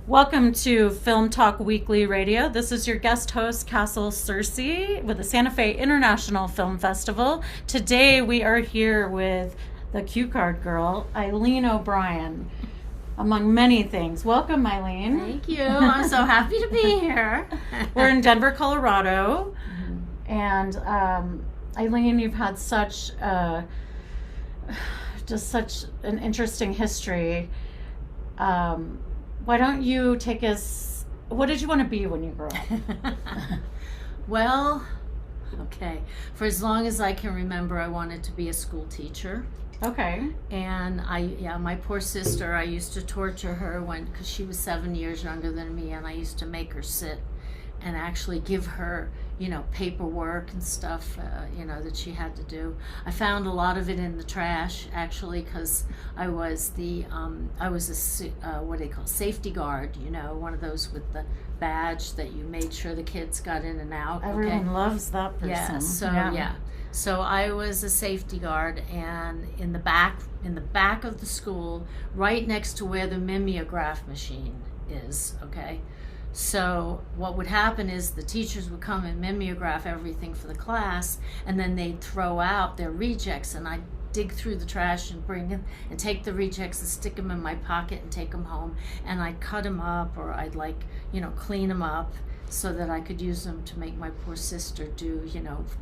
Welcome to Film Talk Weekly Radio. This is your guest host, Castle Searcy, with the Santa Fe International Film Festival. Today we are here with the cue card girl, Eileen O'Brien, among many things. Welcome, Eileen. Thank you. I'm so happy to be here. We're in Denver, Colorado. And Eileen, you've had such an interesting history. Why don't you take us, what did you want to be when you grew up? Well, okay. For as long as I can remember, I wanted to be a school teacher. Okay. And my poor sister, I used to torture her because she was 7 years younger than me, and I used to make her sit and actually give her, paperwork and stuff, that she had to do. I found a lot of it in the trash, actually, because I was what do they call, safety guard, one of those with the badge that you made sure the kids got in and out. Everyone loves that person. Yeah, so I was a safety guard, and in the back of the school, right next to where the mimeograph machine is, okay? So what would happen is the teachers would come and mimeograph everything for the class, and then they'd throw out their rejects, and I'd dig through the trash and bring them and take the rejects and stick them in my pocket and take them home, and I'd cut them up, or I'd clean them up so that I could use them to make my poor sister do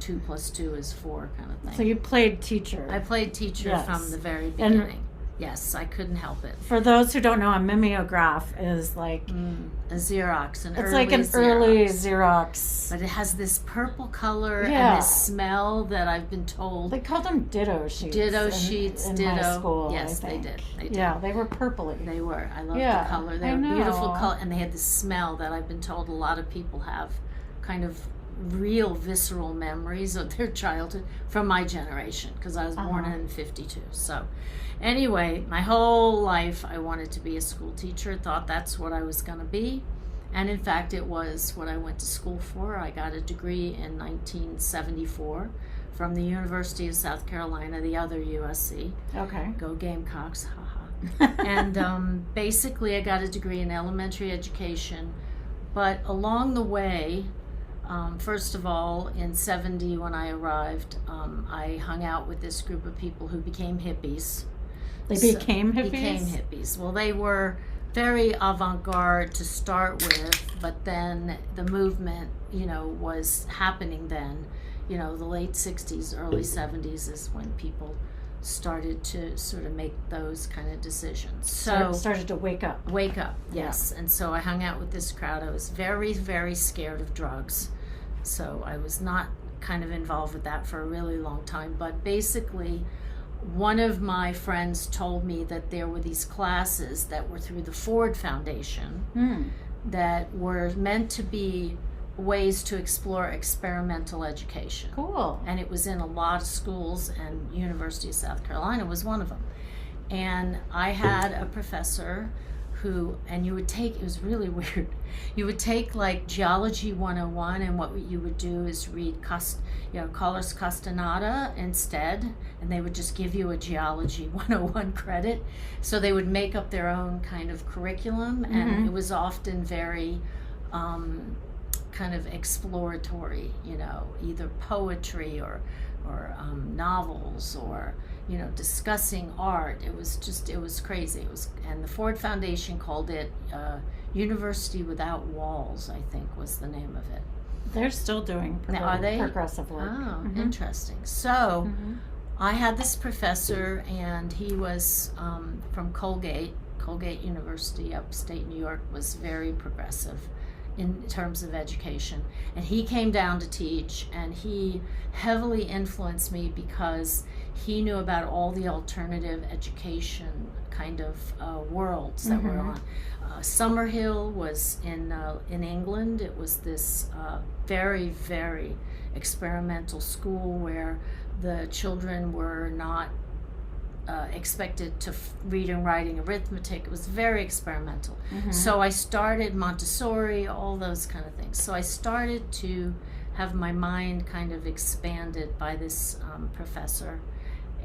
2 + 2 is 4 kind of thing. So you played teacher. I played teacher from the very and beginning. Yes, I couldn't help it. For those who don't know, a mimeograph is like a Xerox, it's like an early Xerox. But it has this purple color and this smell that I've been told. They called them ditto sheets. In my school. Yes, they did. Yeah, they were purpley. They were. I loved the color. They were beautiful color, and they had this smell that I've been told a lot of people have, kind of real visceral memories of their childhood from my generation, because I was born in 52. So anyway, my whole life I wanted to be a school teacher, thought that's what I was going to be, and in fact it was what I went to school for. I got a degree in 1974 from the University of South Carolina, the other USC. Okay. Go Gamecocks, haha. And basically I got a degree in elementary education, but along the way, first of all, in 70 when I arrived, I hung out with this group of people who became hippies. They became hippies? Became hippies. Well, they were very avant-garde to start with, but then the movement, was happening then. The late 60s, early 70s is when people started to sort of make those kind of decisions. So started to wake up. Yes. And so I hung out with this crowd. I was very, very scared of drugs. So I was not kind of involved with that for a really long time. But basically, one of my friends told me that there were these classes that were through the Ford Foundation that were meant to be ways to explore experimental education. Cool. And it was in a lot of schools, and University of South Carolina was one of them. And I had a professor and you would take, it was really weird, you would take like Geology 101, and what you would do is read Carlos Castaneda instead, and they would just give you a Geology 101 credit. So they would make up their own kind of curriculum, and it was often very kind of exploratory, either poetry or novels, or discussing art. It was crazy. And the Ford Foundation called it University Without Walls, I think was the name of it. They're still doing progressive work. Oh, interesting. So I had this professor, and he was from Colgate University, upstate New York, was very progressive in terms of education. And he came down to teach, and he heavily influenced me because he knew about all the alternative education kind of worlds that were on. Summerhill was in England. It was this very, very experimental school where the children were not expected to read and writing arithmetic. It was very experimental. So I started Montessori, all those kind of things. So I started to have my mind kind of expanded by this professor,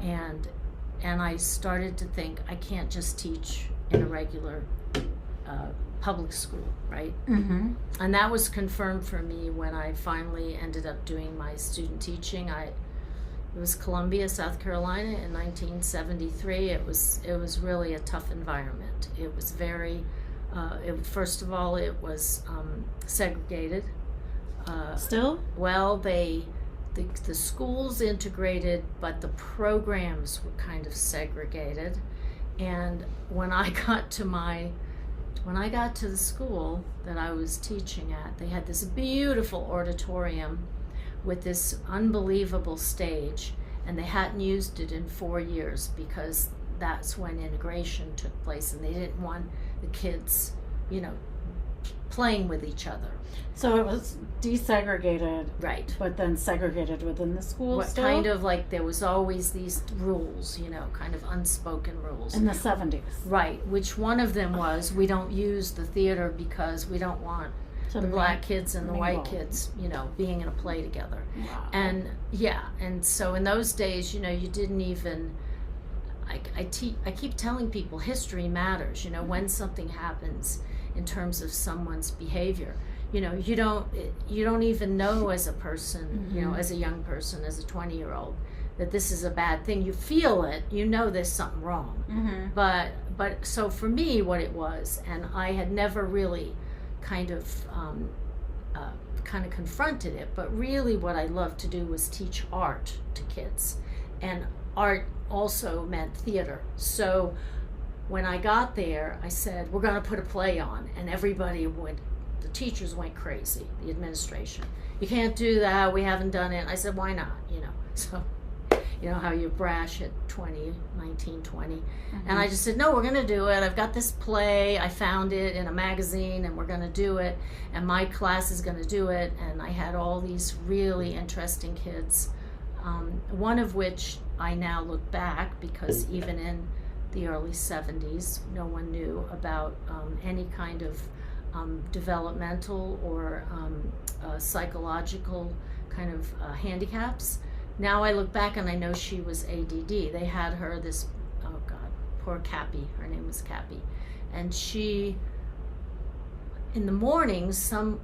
and I started to think I can't just teach in a regular public school, right? Mm-hmm. And that was confirmed for me when I finally ended up doing my student teaching. It was Columbia, South Carolina in 1973. It was really a tough environment. It was very, first of all, it was segregated. Still? Well, the schools integrated, but the programs were kind of segregated. And when I got to the school that I was teaching at, they had this beautiful auditorium with this unbelievable stage, and they hadn't used it in 4 years because that's when integration took place, and they didn't want the kids, playing with each other. So it was desegregated, right? But then segregated within the school. Still? Kind of like there was always these rules, kind of unspoken rules. In the 70s. Right, which one of them was, we don't use the theater because we don't want the black kids and the white kids, being in a play together. Wow. And so in those days, you didn't even, I keep telling people history matters, when something happens in terms of someone's behavior. You don't even know as a person, mm-hmm. As a young person, as a 20-year-old, that this is a bad thing. You feel it, there's something wrong. Mm-hmm. But so for me, what it was, and I had never really kind of confronted it, but really what I loved to do was teach art to kids. And art also meant theater. So when I got there, I said, we're going to put a play on, and the teachers went crazy, the administration. You can't do that, we haven't done it. I said, why not? So how you're brash at 19, 20. Mm-hmm. And I just said, no, we're going to do it. I've got this play. I found it in a magazine, and we're going to do it. And my class is going to do it. And I had all these really interesting kids, one of which I now look back, because even in the early 70s, no one knew about any kind of developmental or psychological kind of handicaps. Now I look back and I know she was ADD. They had her, poor Cappy, her name was Cappy. And she, in the mornings, some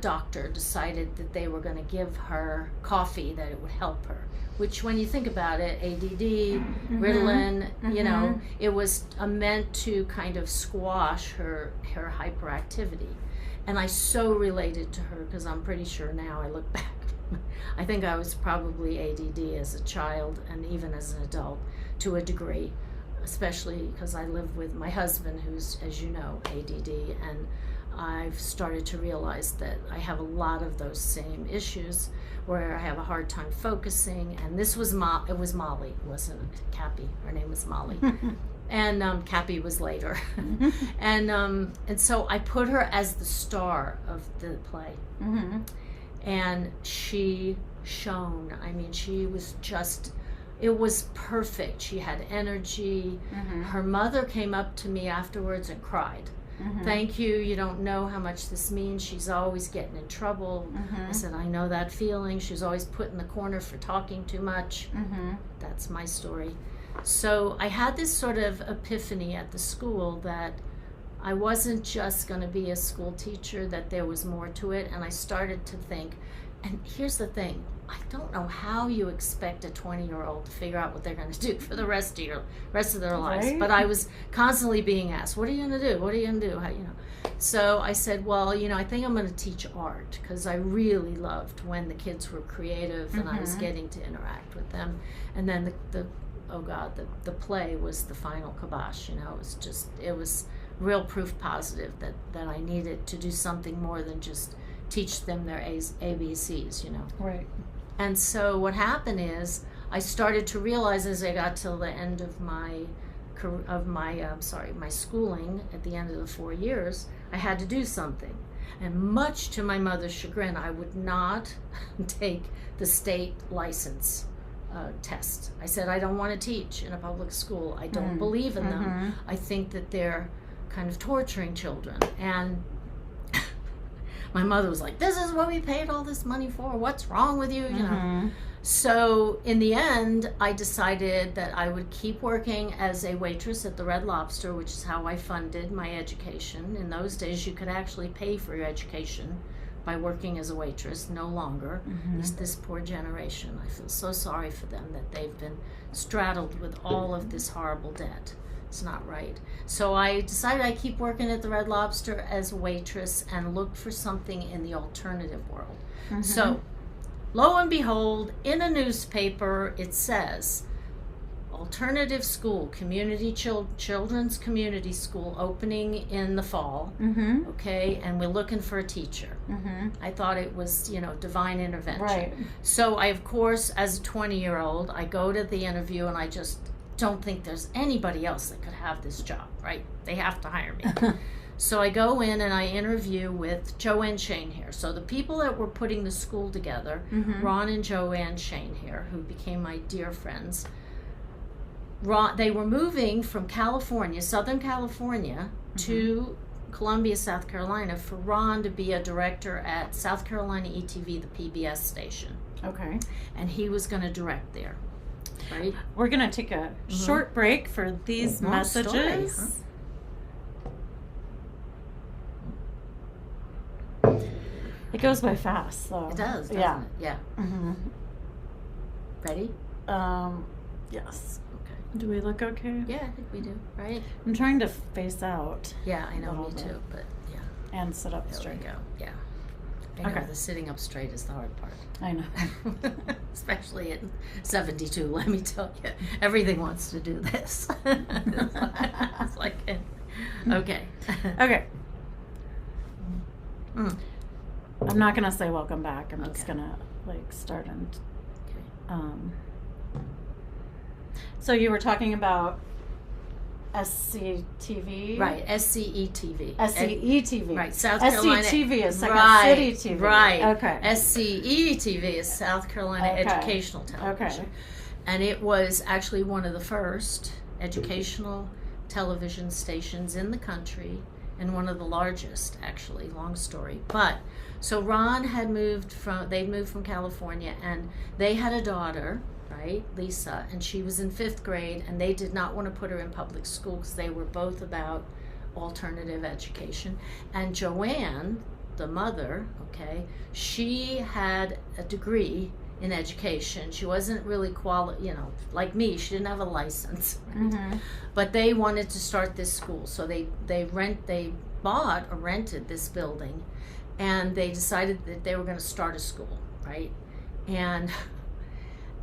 doctor decided that they were going to give her coffee, that it would help her. Which, when you think about it, ADD, mm-hmm. Ritalin, mm-hmm. It was meant to kind of squash her hyperactivity. And I so related to her, because I'm pretty sure now I look back, I think I was probably ADD as a child and even as an adult to a degree, especially because I live with my husband, who's, as you know, ADD, and I've started to realize that I have a lot of those same issues where I have a hard time focusing. And this was it was Molly, it wasn't Cappy. Her name was Molly. And Cappy was later. And so I put her as the star of the play. Mm-hmm. And she shone. I mean, she was just, it was perfect. She had energy. Mm-hmm. Her mother came up to me afterwards and cried. Mm-hmm. Thank you. You don't know how much this means. She's always getting in trouble. Mm-hmm. I said, I know that feeling. She's always put in the corner for talking too much. Mm-hmm. That's my story. So I had this sort of epiphany at the school that I wasn't just going to be a school teacher, that there was more to it. And I started to think, and here's the thing, I don't know how you expect a 20-year-old to figure out what they're going to do for the rest of their lives. Right. But I was constantly being asked, what are you going to do? What are you going to do? How, So I said, well, I think I'm going to teach art, because I really loved when the kids were creative and I was getting to interact with them. And then the play was the final kibosh. It was real proof positive that I needed to do something more than just teach them their ABCs, Right. And so what happened is I started to realize, as I got till the end of my schooling, at the end of the 4 years, I had to do something. And much to my mother's chagrin, I would not take the state license test. I said, I don't want to teach in a public school. I don't believe in them. I think that they're kind of torturing children. And my mother was like, this is what we paid all this money for. What's wrong with you? So in the end, I decided that I would keep working as a waitress at the Red Lobster, which is how I funded my education. In those days, you could actually pay for your education by working as a waitress, no longer. This poor generation, I feel so sorry for them that they've been straddled with all of this horrible debt. It's not right. So I decided I'd keep working at the Red Lobster as a waitress and looked for something in the alternative world. So lo and behold, in a newspaper, it says, alternative school, children's community school opening in the fall. Okay, and we're looking for a teacher. I thought it was, divine intervention. Right. So I, of course, as a 20-year-old, I go to the interview and I just don't think there's anybody else that could have this job, right? They have to hire me. So I go in and I interview with Joanne Shane here. So the people that were putting the school together, Ron and Joanne Shane here, who became my dear friends, they were moving from California, Southern California, to Columbia, South Carolina, for Ron to be a director at South Carolina ETV, the PBS station. Okay. And he was going to direct there, right? We're going to take a short break for these messages. Story, huh? It goes by fast, though. It does, doesn't Yeah. it? Yeah. Ready? Yes. Okay. Do we look okay? Yeah, I think we do, right? I'm trying to face out Yeah, I know, Little me bit. too, but yeah. and sit up There straight. we go, yeah. I know, Okay. the sitting up straight is the hard part. I know. Especially at 72, let me tell you. Everything wants to do this. It's like, okay. Okay. Mm. I'm not going to say welcome back. I'm just Okay. going to start and Okay. So you were talking about SCTV? Right, SCETV. SCETV. Right, South Carolina. SCTV is Second Right, City TV. Right. Okay. SCETV is South Carolina Okay. Educational Television. Okay. And it was actually one of the first educational television stations in the country, and one of the largest, actually, long story. But, so Ron had they'd moved from California, and they had a daughter, right, Lisa, and she was in 5th grade, and they did not want to put her in public school because they were both about alternative education. And Joanne, the mother, okay, she had a degree in education. She wasn't really like me, she didn't have a license, right? But they wanted to start this school, so they bought or rented this building, and they decided that they were going to start a school, right? And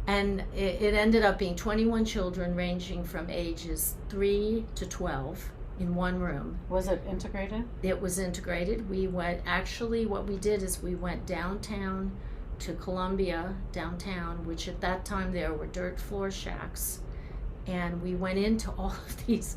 it ended up being 21 children ranging from ages 3 to 12 in one room. Was it integrated? It was integrated. What we did is we went downtown to Columbia, downtown, which at that time there were dirt floor shacks, and we went into all of these.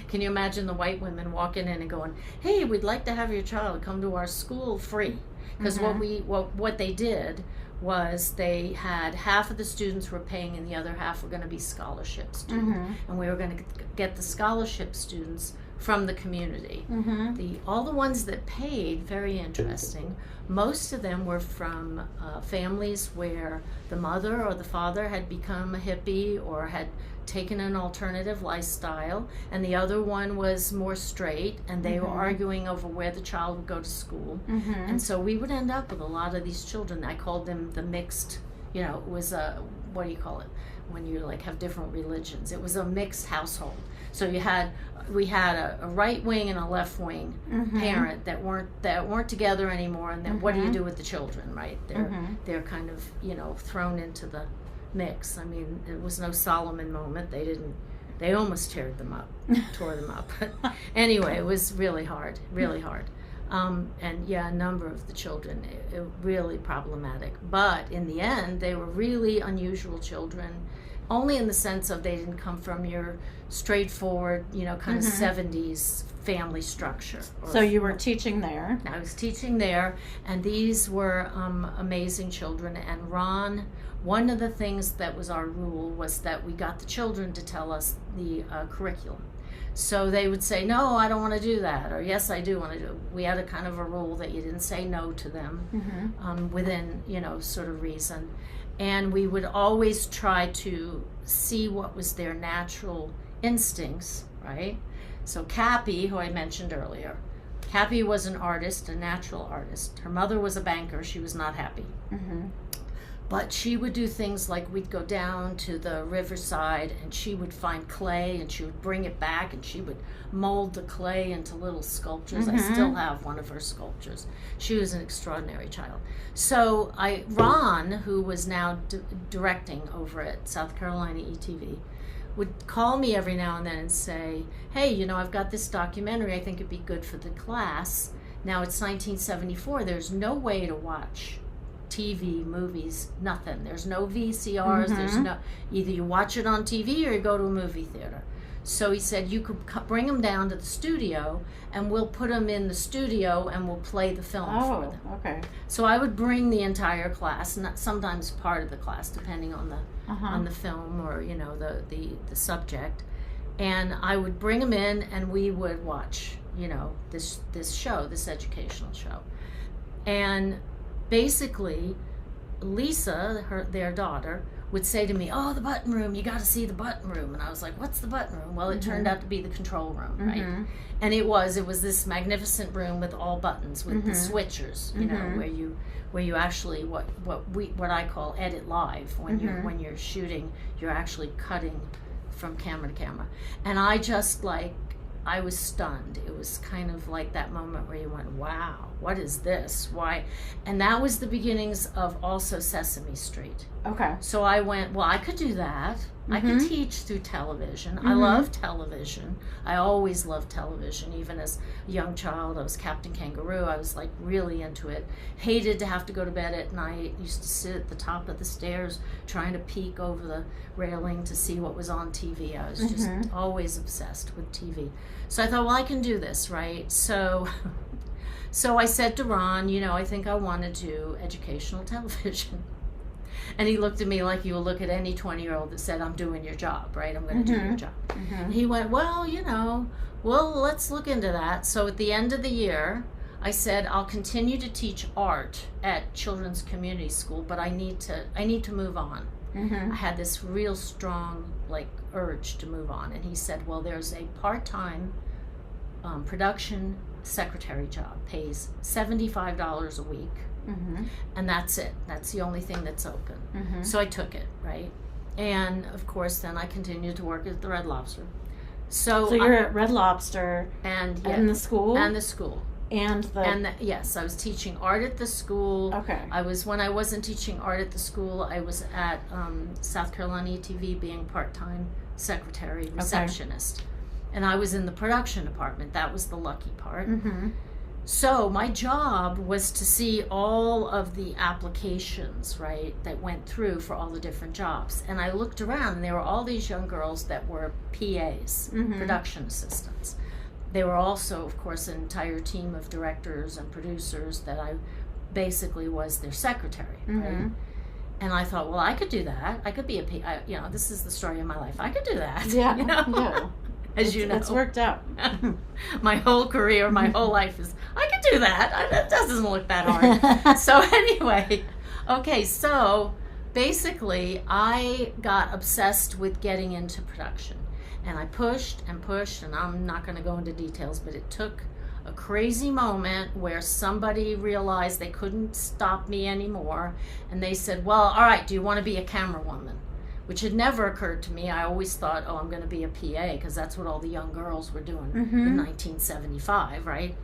Can you imagine the white women walking in and going, "Hey, we'd like to have your child come to our school free"? Because what they did was they had half of the students were paying and the other half were going to be scholarship students, and we were going to get the scholarship students from the community. All the ones that paid, very interesting, most of them were from families where the mother or the father had become a hippie or had taken an alternative lifestyle, and the other one was more straight, and they were arguing over where the child would go to school. And so we would end up with a lot of these children. I called them the mixed, it was a, what do you call it when you have different religions? It was a mixed household. So we had a right wing and a left wing parent that weren't together anymore, and then what do you do with the children, right? They're kind of thrown into the mix. I mean, it was no Solomon moment. They almost tore them up. But anyway, it was really hard. And yeah, a number of the children, it really problematic. But in the end, they were really unusual children, only in the sense of they didn't come from your straightforward, kind of 70s family structure. So you were teaching there. I was teaching there, and these were amazing children. And Ron, one of the things that was our rule was that we got the children to tell us the curriculum. So they would say, "No, I don't want to do that," or "Yes, I do want to do it." We had a kind of a rule that you didn't say no to them within, sort of reason. And we would always try to see what was their natural instincts, right? So Cappy, who I mentioned earlier, Cappy was an artist, a natural artist. Her mother was a banker. She was not happy. Mm-hmm. But she would do things like we'd go down to the riverside and she would find clay and she would bring it back and she would mold the clay into little sculptures. Mm-hmm. I still have one of her sculptures. She was an extraordinary child. So Ron, who was now directing over at South Carolina ETV, would call me every now and then and say, hey, you know, I've got this documentary. I think it'd be good for the class. Now it's 1974. There's no way to watch TV, movies, nothing. There's no VCRs. Mm-hmm. There's no, either you watch it on TV or you go to a movie theater. So he said, you could bring them down to the studio and we'll put them in the studio and we'll play the film for them. Okay. So I would bring the entire class, not sometimes part of the class, depending on the film or, you know, the subject. And I would bring them in and we would watch, you know, this show, this educational show. And basically, Lisa, their daughter, would say to me, oh, the button room, you got to see the button room. And I was like, what's the button room? Well, it turned out to be the control room, right? And it was this magnificent room with all buttons, with the switchers, you know, where you actually, what I call edit live. When you're shooting, you're actually cutting from camera to camera. And I was stunned. It was kind of like that moment where you went, wow, what is this? Why? And that was the beginnings of also Sesame Street. Okay. So I went, well, I could do that. I could teach through television. I love television. I always loved television. Even as a young child, I was Captain Kangaroo. I was like really into it. Hated to have to go to bed at night. Used to sit at the top of the stairs trying to peek over the railing to see what was on TV. I was just always obsessed with TV. So I thought, well, I can do this, right? So I said to Ron, you know, I think I want to do educational television. And he looked at me like you would look at any 20-year-old that said, I'm doing your job, right? I'm going to do your job. And he went, well, you know, let's look into that. So at the end of the year, I said, I'll continue to teach art at Children's Community School, but I need to move on. I had this real strong, urge to move on. And he said, well, there's a part-time production secretary job, pays $75 a week. And that's it. That's the only thing that's open. So I took it, right? And of course, then I continued to work at the Red Lobster. So you're at Red Lobster and the school? And the school. Yes, I was teaching art at the school. Okay. When I wasn't teaching art at the school, I was at South Carolina ETV being part-time secretary, receptionist. And I was in the production department. That was the lucky part. So my job was to see all of the applications, right, that went through for all the different jobs. And I looked around and there were all these young girls that were PAs, production assistants. They were also, of course, an entire team of directors and producers that I basically was their secretary, right? And I thought, well, I could do that. I could be a PA. You know, this is the story of my life. I could do that. Yeah. You know? As you know. It's worked out. My whole career, my whole life is, I could do that. That doesn't look that hard. So anyway, okay, so basically I got obsessed with getting into production. And I pushed and pushed, and I'm not going to go into details, but it took a crazy moment where somebody realized they couldn't stop me anymore. And they said, well, all right, do you want to be a camera woman? Which had never occurred to me. I always thought, oh, I'm going to be a PA, because that's what all the young girls were doing in 1975, right?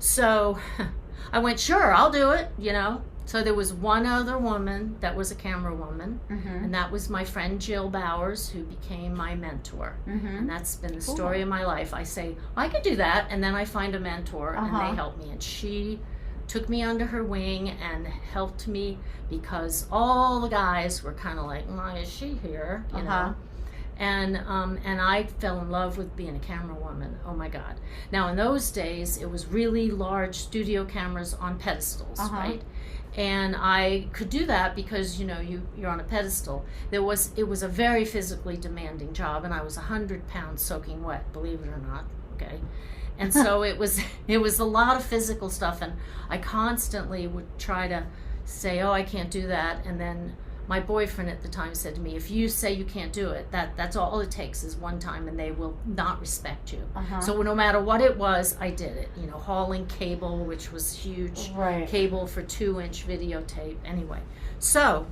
So I went, sure, I'll do it, you know. So there was one other woman that was a camera woman, and that was my friend Jill Bowers, who became my mentor. And that's been the story of my life. I say, I could do that, and then I find a mentor, and they help me. And she took me under her wing and helped me, because all the guys were kind of like, why is she here, you know? And I fell in love with being a camera woman. Oh my God. Now in those days, it was really large studio cameras on pedestals, right? And I could do that because, you know, you're on a pedestal. It was a very physically demanding job, and I was 100 pounds soaking wet, believe it or not, okay? And so it was a lot of physical stuff, and I constantly would try to say, oh, I can't do that, and then my boyfriend at the time said to me, if you say you can't do it, that's all it takes is one time and they will not respect you. So no matter what it was, I did it. You know, hauling cable, which was huge. Right. Cable for 2-inch videotape. Anyway, so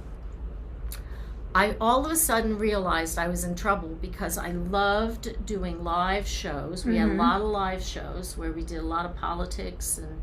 I all of a sudden realized I was in trouble because I loved doing live shows. We had a lot of live shows where we did a lot of politics and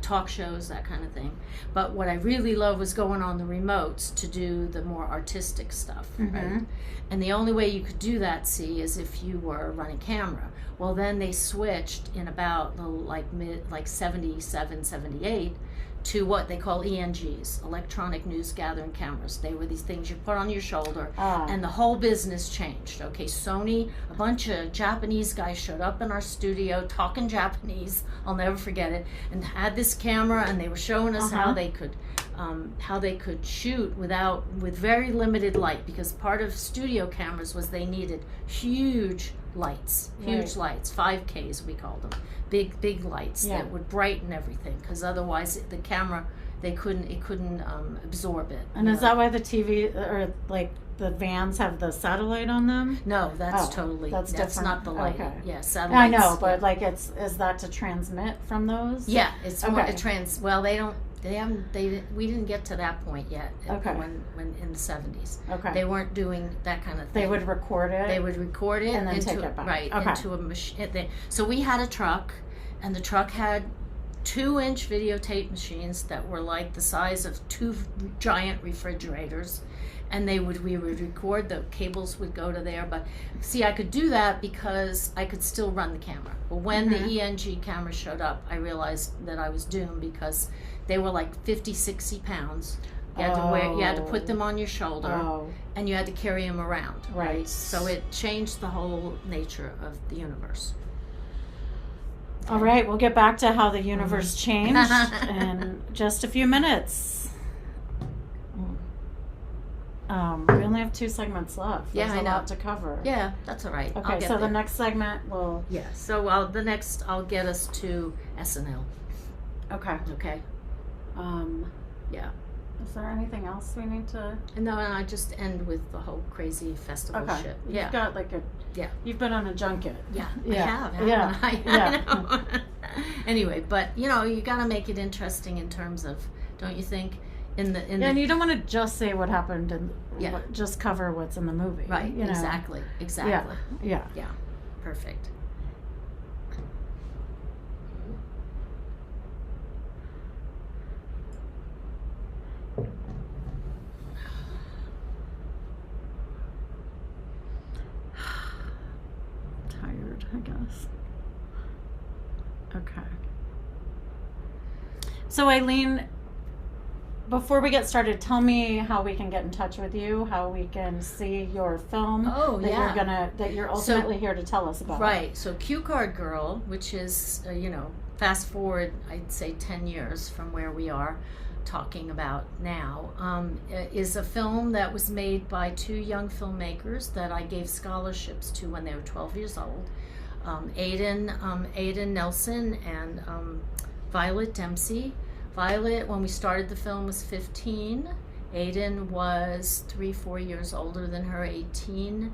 talk shows, that kind of thing. But what I really loved was going on the remotes to do the more artistic stuff, right? And the only way you could do that, see, is if you were running camera. Well, then they switched in about like 77, 78 to what they call ENGs, electronic news gathering cameras. They were these things you put on your shoulder, and the whole business changed. Okay, Sony, a bunch of Japanese guys showed up in our studio talking Japanese, I'll never forget it, and had this camera, and they were showing us how they could shoot with very limited light, because part of studio cameras was they needed huge lights, 5Ks we called them, big lights that would brighten everything, because otherwise the camera it couldn't absorb it. And is that why the TV or like the vans have the satellite on them? No, that's that's different. Not the light. Okay. Yeah, satellites. I know, but like is that to transmit from those? Yeah, it's more well, we didn't get to that point yet. When in the 70s. Okay. They weren't doing that kind of thing. They would record it. And then take it back. Right. Into a machine. So we had a truck, and the truck had 2-inch videotape machines that were like the size of 2 giant refrigerators. And we would record, the cables would go to there. But see, I could do that because I could still run the camera. But when the ENG camera showed up, I realized that I was doomed, because they were like 50, 60 pounds. You had to put them on your shoulder, and you had to carry them around. Right. So it changed the whole nature of the universe. Okay. All right, we'll get back to how the universe changed in just a few minutes. We only have 2 segments left. There's a lot to cover. Yeah, that's all right. Okay, so the next segment will... Yeah, so I'll get us to SNL. Okay. Okay. Yeah. Is there anything else we need to... No, and I just end with the whole crazy festival shit. Yeah. You've got like a... Yeah. You've been on a junket. Yeah, I have. Yeah. I know. Anyway, but, you got to make it interesting in terms of, don't you think... And you don't want to just say what happened and just cover what's in the movie. Right, exactly. Yeah. Perfect. Tired, I guess. Okay. So Eileen, before we get started, tell me how we can get in touch with you, how we can see your film that you're ultimately here to tell us about. Right. So Cue Card Girl, which is, fast forward, I'd say 10 years from where we are talking about now, is a film that was made by 2 young filmmakers that I gave scholarships to when they were 12 years old. Aiden Nelson and Violet Dempsey. Violet, when we started the film, was 15. Aiden was 3-4 years older than her, 18.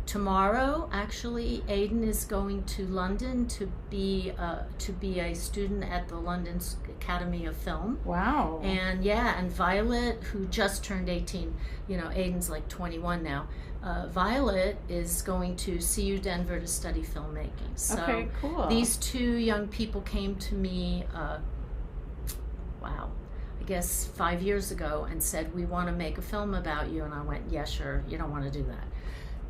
Tomorrow, actually, Aiden is going to London to be a student at the London Academy of Film. Wow. And Violet, who just turned 18, Aiden's like 21 now. Violet is going to CU Denver to study filmmaking. So okay, cool. These 2 young people came to me, I guess 5 years ago, and said, we want to make a film about you. And I went, yeah, sure, you don't want to do that.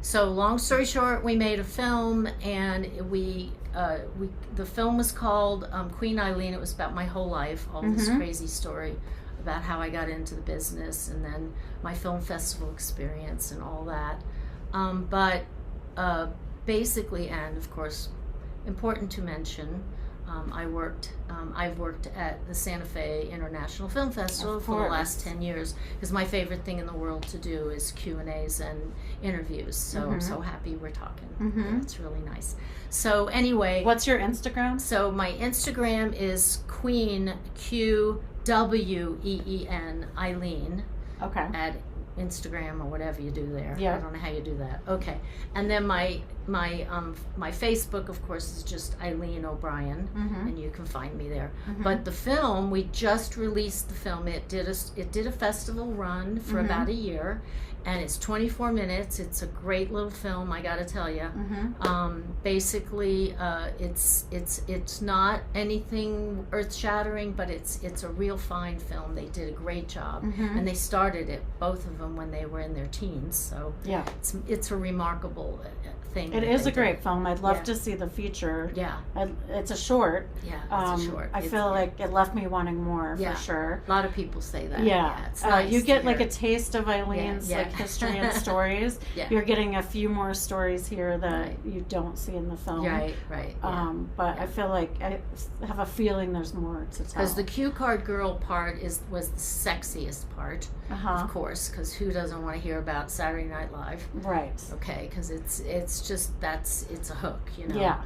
So long story short, we made a film, and the film was called Queen Eileen. It was about my whole life, all this crazy story about how I got into the business, and then my film festival experience and all that. But basically, and of course, important to mention, I've worked at the Santa Fe International Film Festival for the last 10 years, because my favorite thing in the world to do is Q&As and interviews. So I'm so happy we're talking. Yeah, it's really nice. So anyway. What's your Instagram? So my Instagram is Queen, Qween, Eileen. Okay. at Instagram or whatever you do there. Yeah. I don't know how you do that. Okay. And then my Facebook, of course, is just Eileen O'Brien, and you can find me there. But the film, we just released the film. It did a festival run for about a year, and it's 24 minutes. It's a great little film, I got to tell you. Basically, it's not anything earth-shattering, but it's a real fine film. They did a great job, and they started it, both of them, when they were in their teens. So yeah, it's a remarkable thing. It is a great film. I'd love to see the feature. Yeah, it's a short. Yeah, it's a short. I feel like it left me wanting more for sure. A lot of people say that. Yeah, it's nice you get like a taste of Eileen's like history and stories. You're getting a few more stories here that you don't see in the film. Right. But I feel like I have a feeling there's more to tell. Because the cue card girl part was the sexiest part, of course. Because who doesn't want to hear about Saturday Night Live? Right. Okay. Because it's a hook, you know. Yeah.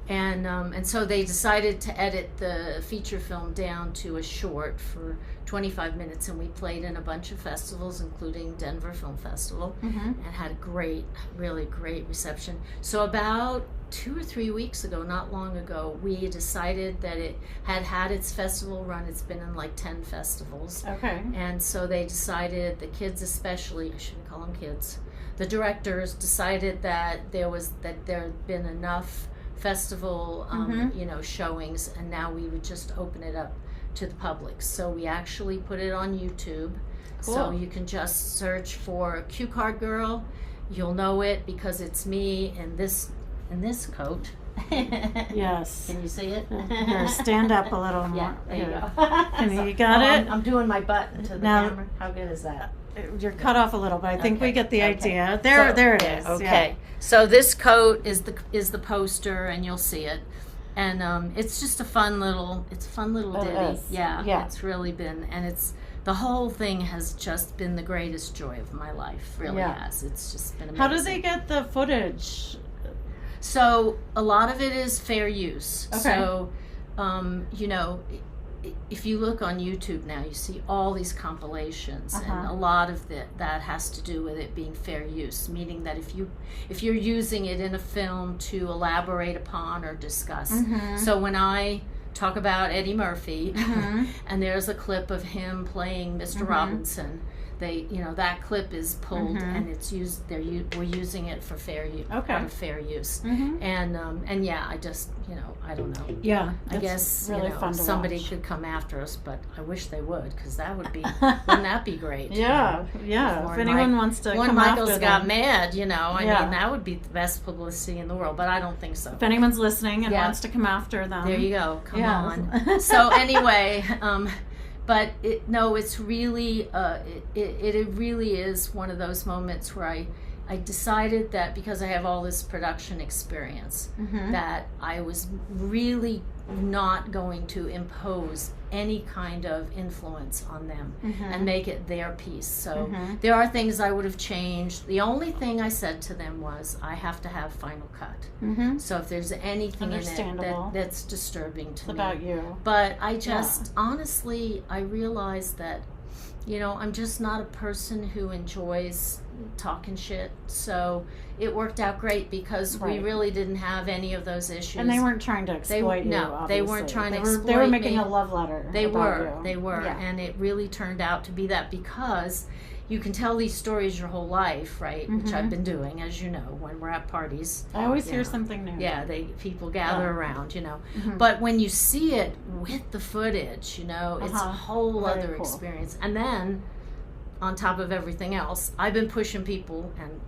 And so they decided to edit the feature film down to a short for 25 minutes, and we played in a bunch of festivals, including Denver Film Festival, and had a really great reception. So about 2 or 3 weeks ago, not long ago, we decided that it had its festival run. It's been in like 10 festivals. Okay. And so they decided, the kids especially, I shouldn't call them kids, the directors decided that there had been enough festival showings, and now we would just open it up to the public. So we actually put it on YouTube. Cool. So you can just search for Cue Card Girl. You'll know it because it's me in this coat. Yes. Can you see it? Here, stand up a little more. Yeah, there you go. You got it? I'm doing my butt to the camera. How good is that? You're cut off a little, but I think we get the idea. There it is. Okay. Yeah. So this coat is the poster, and you'll see it. And it's just a fun little ditty. Yeah. It's really been, and the whole thing has just been the greatest joy of my life. Really has. It's just been amazing. How do they get the footage? So a lot of it is fair use. Okay. So, if you look on YouTube now, you see all these compilations, and a lot of that has to do with it being fair use, meaning that if you're using it in a film to elaborate upon or discuss. So when I talk about Eddie Murphy, and there's a clip of him playing Mr. Robinson, that clip is pulled and it's used. We're using it for fair use. Okay. Out of fair use. And yeah, I just I don't know. Yeah, I guess really fun to somebody watch. could come after us, but I wish they would, because that would be wouldn't that be great? Yeah. If anyone wants to come Michaels after got them. mad, I mean, that would be the best publicity in the world, but I don't think so. If anyone's listening and wants to come after them, there you go. Come on. So anyway. But it's really, it really is one of those moments where I decided that because I have all this production experience, that I was really not going to impose any kind of influence on them and make it their piece. So there are things I would have changed. The only thing I said to them was, I have to have final cut. So if there's anything in it that's disturbing to me. about you. But I just, honestly, I realized that, I'm just not a person who enjoys talking shit. So it worked out great because we really didn't have any of those issues. And they weren't trying to exploit you. No, they weren't trying to exploit me. They were making a love letter. They were. Yeah. And it really turned out to be that, because you can tell these stories your whole life, right? Which I've been doing, as you know, when we're at parties. I always hear something new. Yeah, people gather around, But when you see it with the footage, it's a whole other experience. And then, on top of everything else, I've been pushing people and,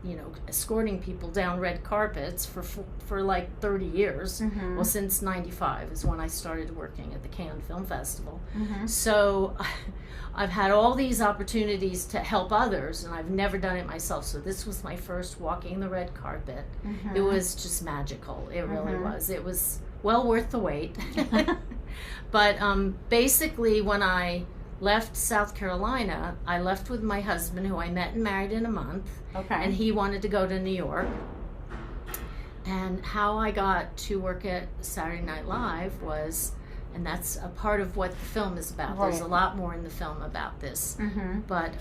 escorting people down red carpets for like 30 years. Well, since 95 is when I started working at the Cannes Film Festival. So I've had all these opportunities to help others, and I've never done it myself. So this was my first walking the red carpet. It was just magical. It really was. It was well worth the wait. But basically, when I left South Carolina, I left with my husband, who I met and married in a month. Okay. And he wanted to go to New York. And how I got to work at Saturday Night Live was and that's a part of what the film is about. Right. There's a lot more in the film about this. Mm-hmm. But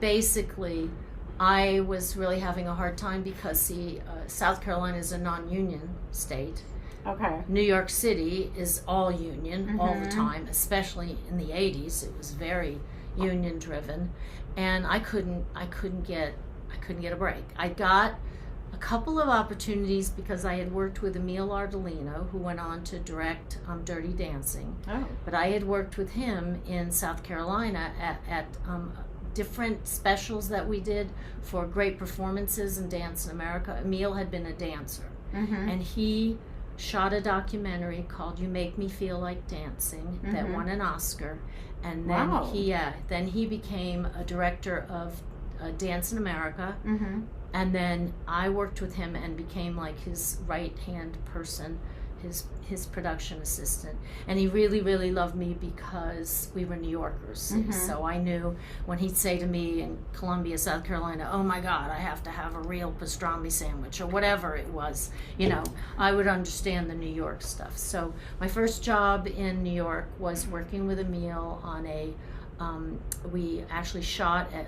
basically, I was really having a hard time because, South Carolina is a non-union state. Okay. New York City is all union all the Mhm. time, especially in the 80s. It was very union driven, and I couldn't get a break. I got a couple of opportunities because I had worked with Emil Ardolino, who went on to direct Dirty Dancing. Oh. But I had worked with him in South Carolina at different specials that we did for great performances in Dance in America. Emil had been a dancer, Mm-hmm. and he shot a documentary called You Make Me Feel Like Dancing that Mhm. won an Oscar. And then Wow. he became a director of Dance in America. Mm-hmm. And then I worked with him and became like his right hand person, his production assistant. And he really, really loved me because we were New Yorkers. Mhm. So I knew when he'd say to me in Columbia, South Carolina, "Oh my God, I have to have a real pastrami sandwich," or whatever it was, I would understand the New York stuff. So my first job in New York was working with Emil on we actually shot at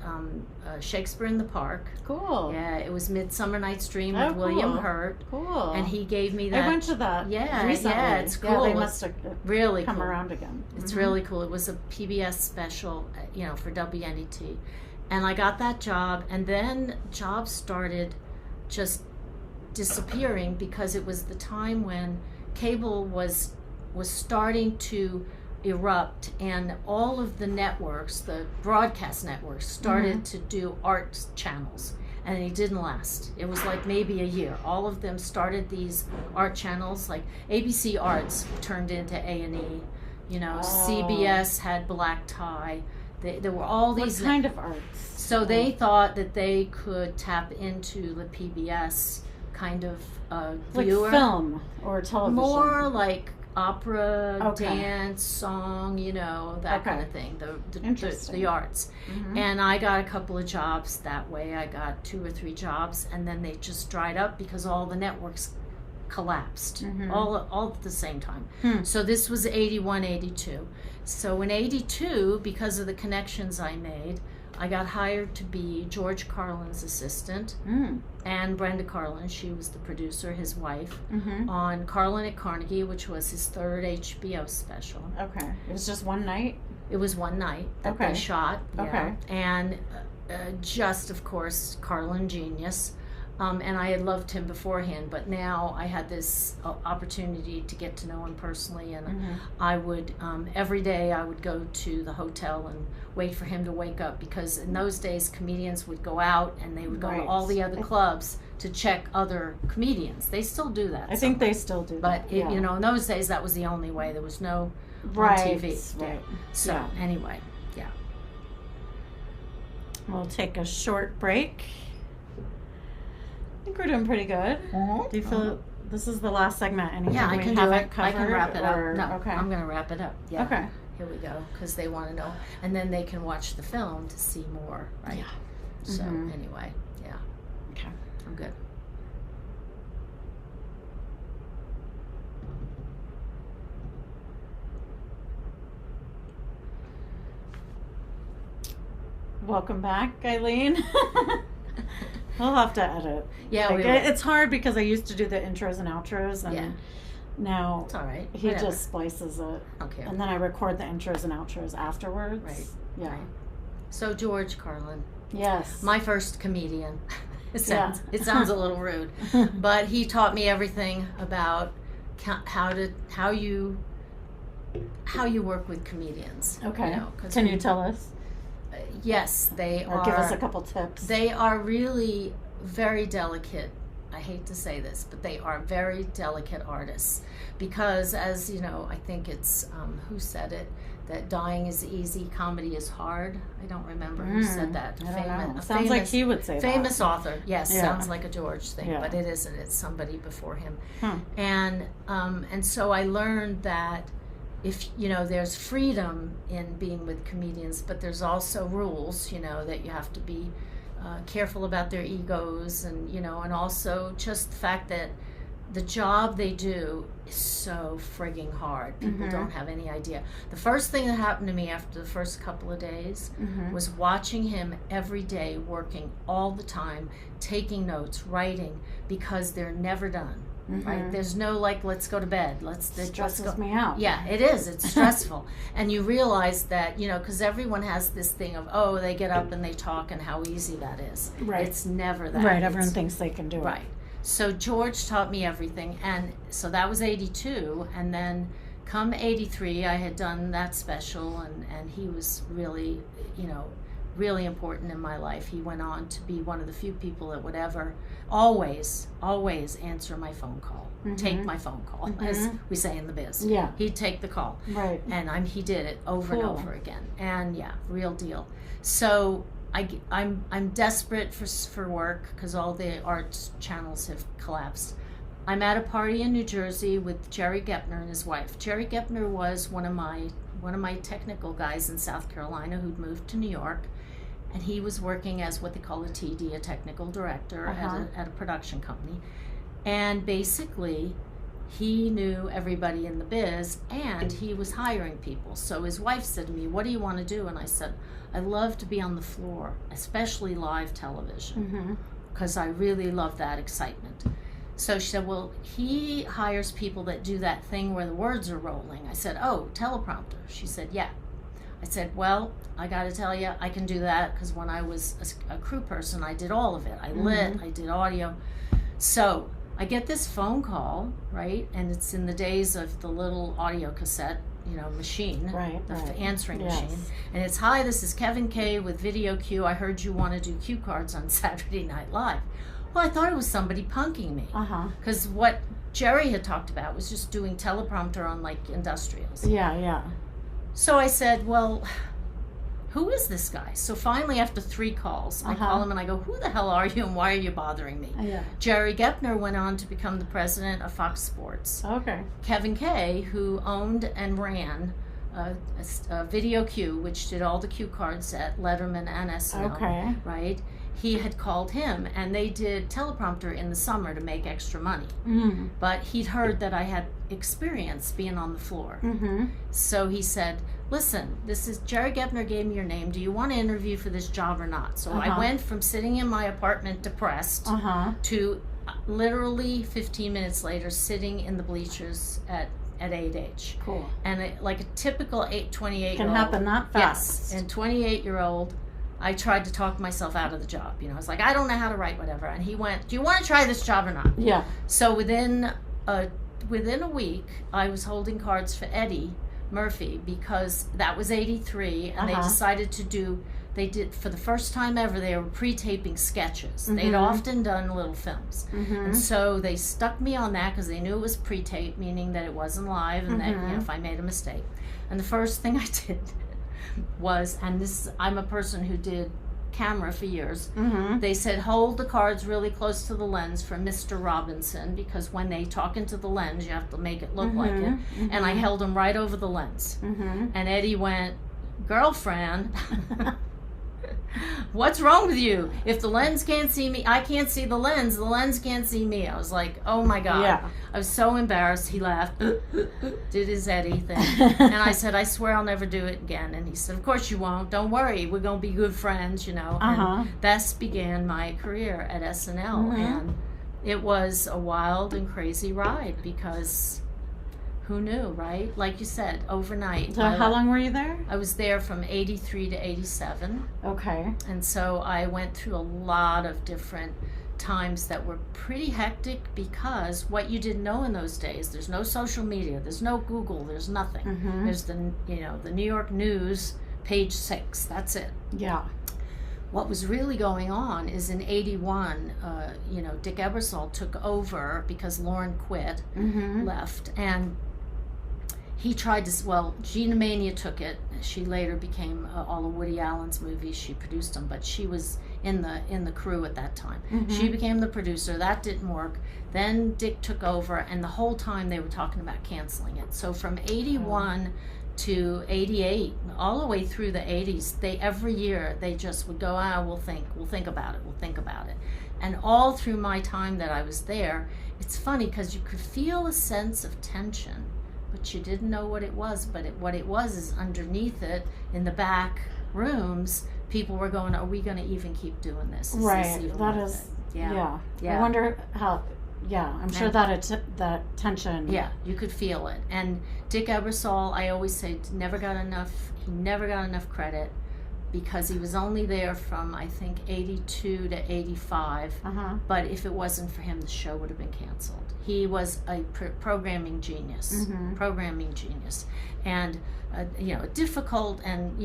Shakespeare in the Park. Cool. Yeah, it was Midsummer Night's Dream Oh, with William cool. Hurt. Cool. And he gave me that. I went to that Yeah, recently. yeah, it's Yeah, cool. they It's must have really come cool. around again. It's Mhm. really cool. It was a PBS special, for WNET. And I got that job, and then jobs started just disappearing because it was the time when cable was starting to erupt, and all of the networks, the broadcast networks, started to do art channels, and it didn't last. It was like maybe a year. All of them started these art channels, like ABC Arts turned into A&E, CBS had Black Tie. There were all these What kind of arts? so they thought that they could tap into the PBS kind of Like viewer. film or television? More like opera, Okay. dance, song, that kind Okay. of thing, Interesting. the arts. Mhm. And I got a couple of jobs that way. I got 2 or 3 jobs, and then they just dried up because all the networks collapsed Mhm. all at the same time. Hmm. So this was 81, 82. So in 82, because of the connections I made, I got hired to be George Carlin's assistant, Mm. and Brenda Carlin, she was the producer, his wife, Mm-hmm. on Carlin at Carnegie, which was his 3rd HBO special. Okay. It was just one night? It was one night that Okay. they shot. Yeah. Okay. And just, of course, Carlin genius. And I had loved him beforehand, but now I had this opportunity to get to know him personally, and Mhm. I would, every day I would go to the hotel and wait for him to wake up, because in those days comedians would go out and they would go to Right. all the other clubs to check other comedians. They still do that. I think they still do But, that. Yeah. in those days that was the only way. There was no right. on TV. Right. So Yeah. anyway, yeah. We'll take a short break. I think we're doing pretty good. Do you feel this is the last segment? Anything Yeah, I we can do haven't it. I can covered, wrap it up. or- No, Okay. I'm going to wrap it up. Yeah. Okay. Here we go, because they want to know, and then they can watch the film to see more, right? Yeah. So Mhm. anyway, yeah, Okay. I'm good. Welcome back, Eileen. We'll have to edit. Yeah, Like, we will. it's hard because I used to do the intros and outros, and Yeah. now It's all right. he Whatever. just splices it, Okay. and then I record the intros and outros afterwards. Right. Yeah. Right. So George Carlin, Yes. my first comedian. It Yeah. sounds a little rude, but he taught me everything about how you work with comedians. Okay. 'Cause Can we- you tell us, Yes, they or are. give us a couple tips? They are really very delicate. I hate to say this, but they are very delicate artists, because, as you know, I think it's who said it, that dying is easy, comedy is hard. I don't remember who said that. I don't know. A Sounds like he would say famous author. Yes, Yeah. sounds like a George thing, Yeah. but it isn't. It's somebody before him. that. And so I learned that if there's freedom in being with comedians, but there's also rules, that you have to be careful about their egos, and and also just the fact that the job they do is so frigging hard. People don't have any idea. The first thing that happened to me after the first couple of days was watching him every day working all the time, taking notes, writing, because they're never done. Right? There's no like, let's go to bed. Let's stresses go. me out. Yeah, it is. It's stressful. And you realize that, you know, because everyone has this thing of, oh, they get up and they talk and how easy that is. Right. It's never that. Right. Everyone thinks they can do it. Right. So George taught me everything. And so that was 82. And then come 83, I had done that special. And he was really, you know, really important in my life. He went on to be one of the few people that would ever always answer my phone call, take my phone call, as we say in the biz. Yeah. He'd take the call. Right. And he did it over and over again. And yeah, real deal. So I'm desperate for work because all the arts channels have collapsed. I'm at a party in New Jersey with Jerry Gepner and his wife. Jerry Gepner was one of my technical guys in South Carolina who'd moved to New York. And he was working as what they call a TD, a technical director at a production company. And basically, he knew everybody in the biz, and he was hiring people. So his wife said to me, what do you want to do? And I said, I love to be on the floor, especially live television, because I really love that excitement. So she said, well, he hires people that do that thing where the words are rolling. I said, oh, teleprompter. She said, yeah. I said, well, I got to tell you, I can do that because when I was a crew person, I did all of it. I lit, I did audio. So I get this phone call, right? And it's in the days of the little audio cassette, you know, machine, the answering machine. And it's, hi, this is Kevin Kay with Video Q. I heard you want to do cue cards on Saturday Night Live. Well, I thought it was somebody punking me. Because what Jerry had talked about was just doing teleprompter on, like, industrials. Yeah. So I said, well, who is this guy? So finally, after 3 calls, I call him and I go, who the hell are you and why are you bothering me? Jerry Gepner went on to become the president of Fox Sports. Okay. Kevin Kay, who owned and ran Video Q, which did all the cue cards at Letterman and SNL, right? He had called him, and they did teleprompter in the summer to make extra money. But he'd heard that I had experience being on the floor. So he said, listen, this is Jerry Gepner gave me your name. Do you want to interview for this job or not? So I went from sitting in my apartment depressed to literally 15 minutes later sitting in the bleachers at 8H. Cool. And like a typical 28-year-old. Can happen that fast. Yes, and 28-year-old. I tried to talk myself out of the job. You know, I was like, I don't know how to write, whatever. And he went, do you want to try this job or not? Yeah. So within a week, I was holding cards for Eddie Murphy because that was 83, and they decided to do, they did, for the first time ever, they were pre-taping sketches. They'd often done little films. And so they stuck me on that because they knew it was pre-tape, meaning that it wasn't live, and that, you know, if I made a mistake. And the first thing I did was, and this, I'm a person who did camera for years, they said hold the cards really close to the lens for Mr. Robinson, because when they talk into the lens you have to make it look like it, and I held them right over the lens, and Eddie went, girlfriend, what's wrong with you? If the lens can't see me, I can't see the lens can't see me. I was like, oh my God. I was so embarrassed. He laughed, did his Eddie thing, and I said, I swear I'll never do it again. And he said, of course you won't, don't worry, we're gonna be good friends, you know. And thus began my career at SNL, and it was a wild and crazy ride because who knew, right? Like you said, overnight. So how long were you there? I was there from 83 to 87. Okay. And so I went through a lot of different times that were pretty hectic because what you didn't know in those days, there's no social media, there's no Google, there's nothing. There's the New York News, page 6, that's it. Yeah. What was really going on is in 81, Dick Ebersol took over because Lauren quit, left, and he tried to, Gina Mania took it. She later became all of Woody Allen's movies. She produced them, but she was in the crew at that time. She became the producer. That didn't work. Then Dick took over, and the whole time they were talking about canceling it. So from 81 to 88, all the way through the 80s. They every year they just would go, we'll think about it. And all through my time that I was there, it's funny because you could feel a sense of tension, but you didn't know what it was. But what it was is underneath it, in the back rooms, people were going, are we going to even keep doing this? Right. That is, yeah. I wonder how, I'm sure that tension. Yeah, you could feel it. And Dick Ebersol, I always say, he never got enough credit, because he was only there from, I think, 82 to 85. But if it wasn't for him, the show would have been canceled. He was a programming genius, and a difficult and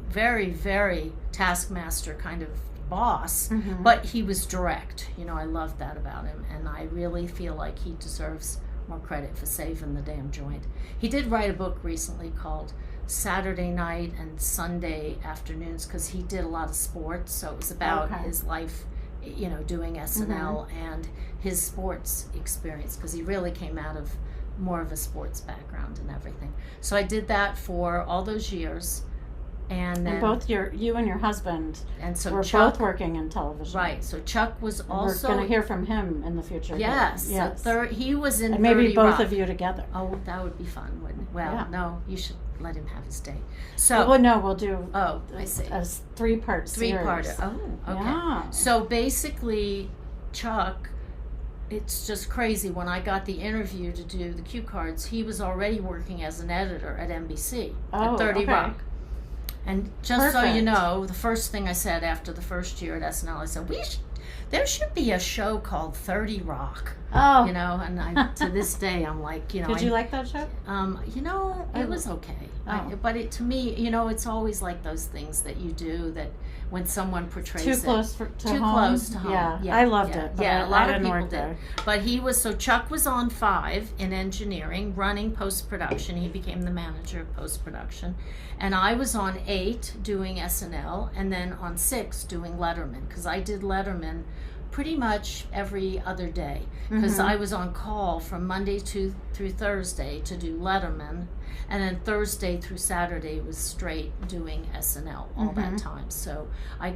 very, very taskmaster kind of boss. But he was direct. I loved that about him, and I really feel like he deserves more credit for saving the damn joint. He did write a book recently called Saturday Night and Sunday Afternoons, because he did a lot of sports, so it was about his life, doing SNL and his sports experience, because he really came out of more of a sports background and everything. So I did that for all those years, and then both you and your husband were Chuck, both working in television, right? So Chuck was also. We're going to hear from him in the future. Yes, he was in. And maybe 30 both Rock. of you together. Oh, that would be fun, wouldn't it? Well, no, you should let him have his day. So, we'll do. Oh, I see. A 3-part series. 3-parter. Oh, okay. Yeah. So basically, Chuck, it's just crazy. When I got the interview to do the cue cards, he was already working as an editor at NBC at 30 Rock. And just so you know, the first thing I said after the first year at SNL, I said, there should be a show called 30 Rock. Oh. And to this day, I'm like, Did you like that show? It was okay. But to me, it's always like those things that you do that when someone portrays too close to home. Yeah, I loved it. Yeah, a lot of people did. There. But Chuck was on 5 in engineering, running post-production. He became the manager of post-production. And I was on 8 doing SNL, and then on 6 doing Letterman, because I did Letterman pretty much every other day, because I was on call from Monday through Thursday to do Letterman, and then Thursday through Saturday was straight doing SNL all that time. So I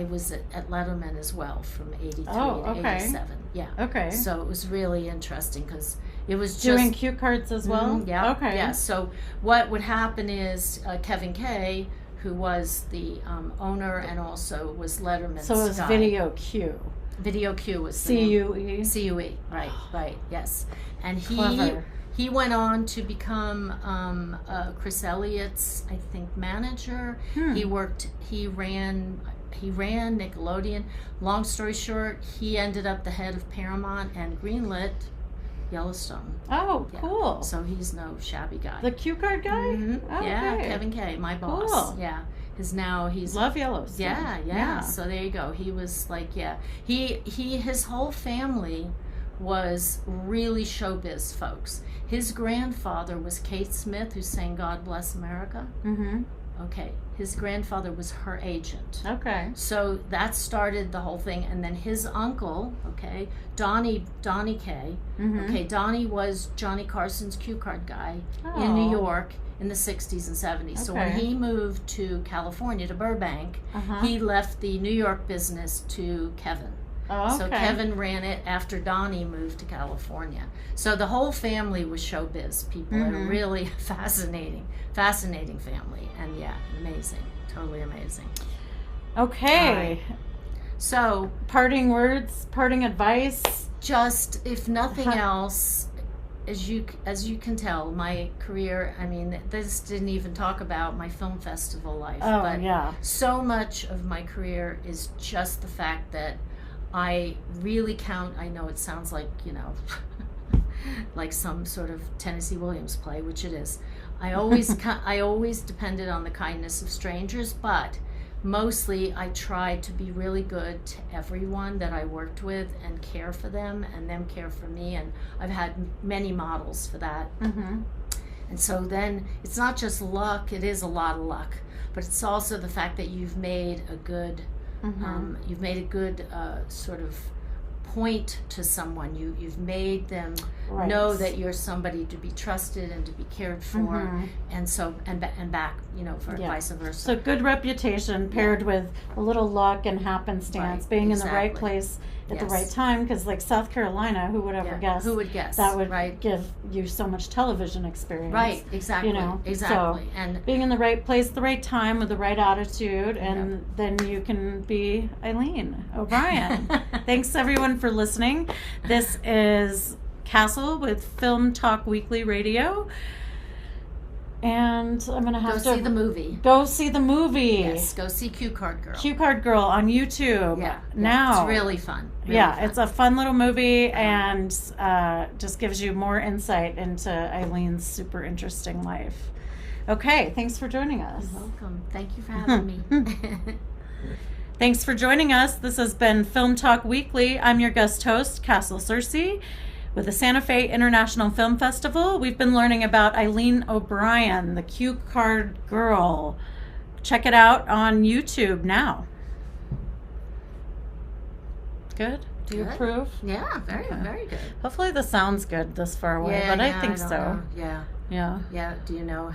was at Letterman as well from 83 to 87. Yeah. Okay. So it was really interesting, because it was just doing cue cards as well. Yeah. Okay. Yeah. So what would happen is Kevin Kay, who was the owner and also was Letterman's So it was guy. Video Q. Video Q was CUE. CUE, right, yes. And Clever. he went on to become Chris Elliott's, I think, manager. He ran Nickelodeon. Long story short, he ended up the head of Paramount and greenlit Yellowstone. Oh, cool. So he's no shabby guy. The cue card guy? Oh, yeah, Kevin Kay, my boss. Cool. Yeah. He's love Yellowstone. Yeah. So there you go. He was like, his whole family was really showbiz folks. His grandfather was Kate Smith, who sang "God Bless America." Okay, his grandfather was her agent. Okay. So that started the whole thing, and then his uncle, Donnie Kay. Okay, Donnie was Johnny Carson's cue card guy in New York in the 60s and 70s. So when he moved to California, to Burbank, he left the New York business to Kevin. So Kevin ran it after Donnie moved to California. So the whole family was showbiz people. They're really fascinating family. And amazing. Totally amazing. Okay. So parting words, parting advice. Just, if nothing else, as you can tell, my career, this didn't even talk about my film festival life. But so much of my career is just the fact that I really count. I know it sounds like, like some sort of Tennessee Williams play, which it is. I always depended on the kindness of strangers, but mostly I tried to be really good to everyone that I worked with and care for them and them care for me, and I've had many models for that. And so then it's not just luck, it is a lot of luck, but it's also the fact that you've made a good sort of point to someone. You've made them Right. know that you're somebody to be trusted and to be cared for, Mhm. and so and back, for Yeah. vice versa. So good reputation paired with a little luck and happenstance, Right, being in the right exactly. place at the Yes. right time. Because like South Carolina, who would ever Yeah, guess? who would guess? That would Right. give you so much television experience. Right, exactly, exactly, So and being in the right place, the right time, with the right attitude, and then you can be Eileen O'Brien. Thanks everyone for listening. This is Castle with Film Talk Weekly Radio. And I'm going to have go to see the movie. go see the movie. Yes, go see Cue Card Girl. Cue Card Girl on YouTube. Yeah, Now. it's really fun. It's a fun little movie, and just gives you more insight into Eileen's super interesting life. Okay, thanks for joining us. You're welcome. Thank you for having me. Thanks for joining us. This has been Film Talk Weekly. I'm your guest host, Castle Searcy. With the Santa Fe International Film Festival, we've been learning about Eileen O'Brien, the Cue Card Girl. Check it out on YouTube now. Good? Do you Good. approve? Yeah, very, Okay. very good. Hopefully the sound's good this far away, but I think so. know. Yeah, Yeah. yeah. Do you know?